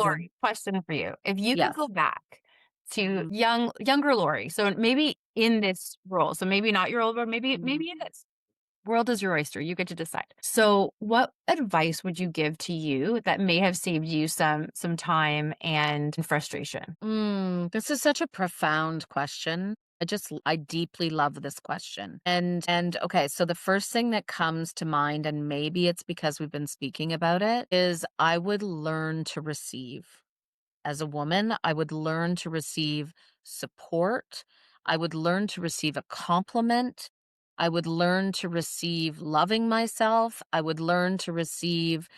Laurie, question for you. If you could Yes. go back to Mhm. younger Laurie, so maybe in this role, so maybe not your old role, Mhm. maybe it is. World is your oyster. You get to decide. So, what advice would you give to you that may have saved you some time and frustration? This is such a profound question. I deeply love this question. And okay, so the first thing that comes to mind, and maybe it's because we've been speaking about it, is I would learn to receive. As a woman, I would learn to receive support. I would learn to receive a compliment. I would learn to receive loving myself. I would learn to receive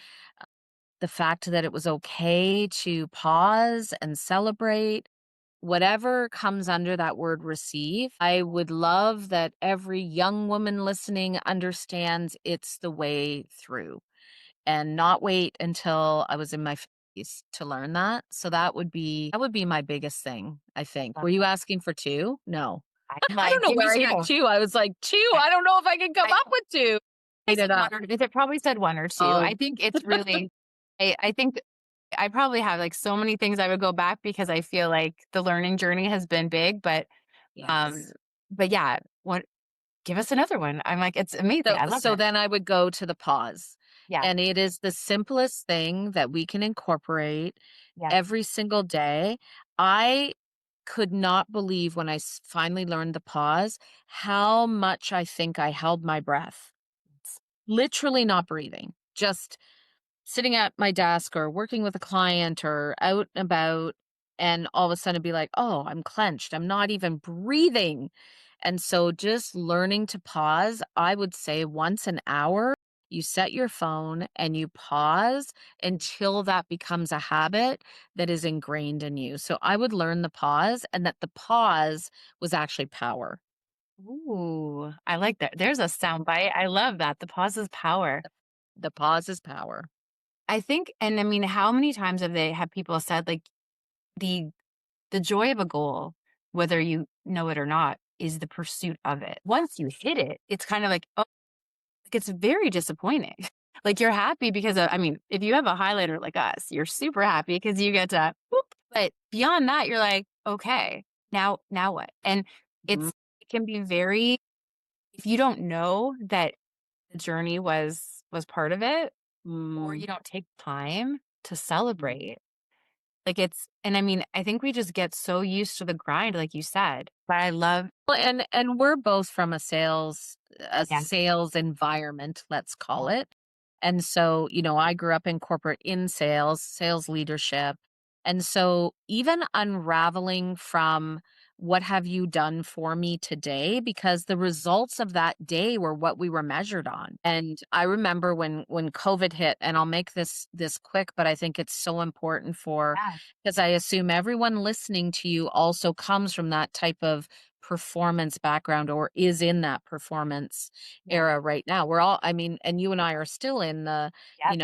the fact that it was okay to pause and celebrate. Whatever comes under that word receive, I would love that every young woman listening understands it's the way through and not wait until I was in my 50s to learn that. So that would be my biggest thing, I think. Love Were you that. asking for 2? No. I'm I don't like, know give me where I two. had 2. I was like, 2? I, I don't know if I can come I up with 2. I Made said it one up. or it probably said one or two. I Oh, think it's really. I think I probably have like so many things I would go back because I feel like the learning journey has been big, um, yes. but yeah, what give us another one. I'm like, it's amazing. So I love so it. then I would go to the pause. Yeah, And it is the simplest thing that we can incorporate yeah. every single day. I could not believe when I finally learned the pause how much I think I held my breath. Literally not breathing, just sitting at my desk or working with a client or out and about, and all of a sudden be like, "Oh, I'm clenched. I'm not even breathing." And so just learning to pause, I would say once an hour, you set your phone and you pause until that becomes a habit that is ingrained in you. So I would learn the pause and that the pause was actually power. Ooh, I like that. There's a sound bite. I love that. The pause is power. The pause is power. I think, and I mean, how many times have people said like the the joy of a goal, whether you know it or not, is the pursuit of it. Once you hit it, it's kind of like, oh, like it's very disappointing. Like you're happy because I mean, if you have a highlighter like us, you're super happy because you get to whoop. But beyond that, you're like, okay, now what? And Mhm. it can be very if you don't know that the journey was part of it, or Mm. you don't take time to Mm. celebrate. Like it's and I mean, I think we just get so used to the grind, like you said. But I love Well, and we're both from a yeah, sales environment, let's yeah, call it. And so, I grew up in corporate in sales, sales leadership. And so even unraveling from what have you done for me today, because the results of that day were what we were measured on. And I remember when COVID hit, and I'll make this quick, but I think it's so important for yeah, because I assume everyone listening to you also comes from that type of performance background or is in that performance yeah, era right now. We're all I mean, and you and I are still in yep,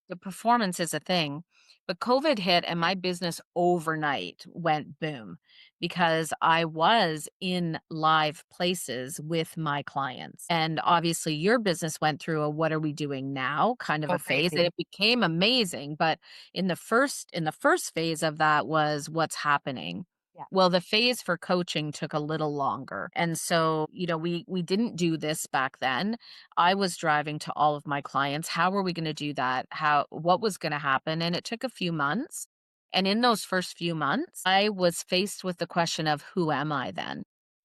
the performance is a thing. But COVID hit and my business overnight went boom because I was in live places with my clients. And obviously your business went through a what are we doing now kind of so a phase and crazy. it became amazing, but in the first phase of that was what's happening. Yeah, Well, the phase for coaching took a little longer. And so, we didn't do this back then. I was driving to all of my clients. How were we going to do that? What was going to happen? And it took a few months. And in those first few months, I was faced with the question of who am I then?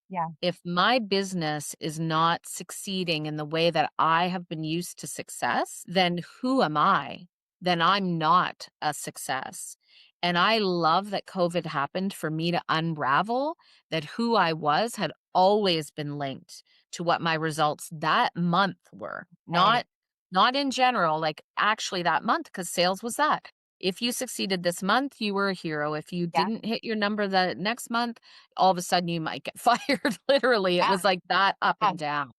yeah, If my business is not succeeding in the way that I have been used to success, then who am I? Then I'm not a success. And I love that COVID happened for me to unravel that who I was had always been linked to what my results that month were. right. Not in general, like actually that month, because sales was that. If you succeeded this month, you were a hero. If you Yeah, didn't hit your number the next month, all of a sudden you might get fired. Literally, it yeah, was like that up yeah, and down.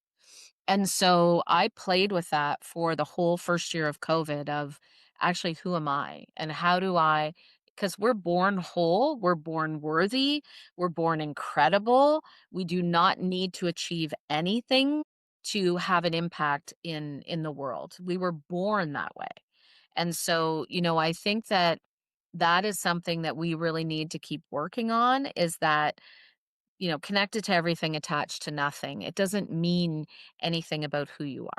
And so I played with that for the whole first year of COVID of actually who am I and how do I because we're born whole, we're born worthy, we're born incredible. We do not need to achieve anything to have an impact in the world. We were born that way. And so, I think that that is something that we really need to keep working on, is that, connected to everything, attached to nothing. It doesn't mean anything about who you are.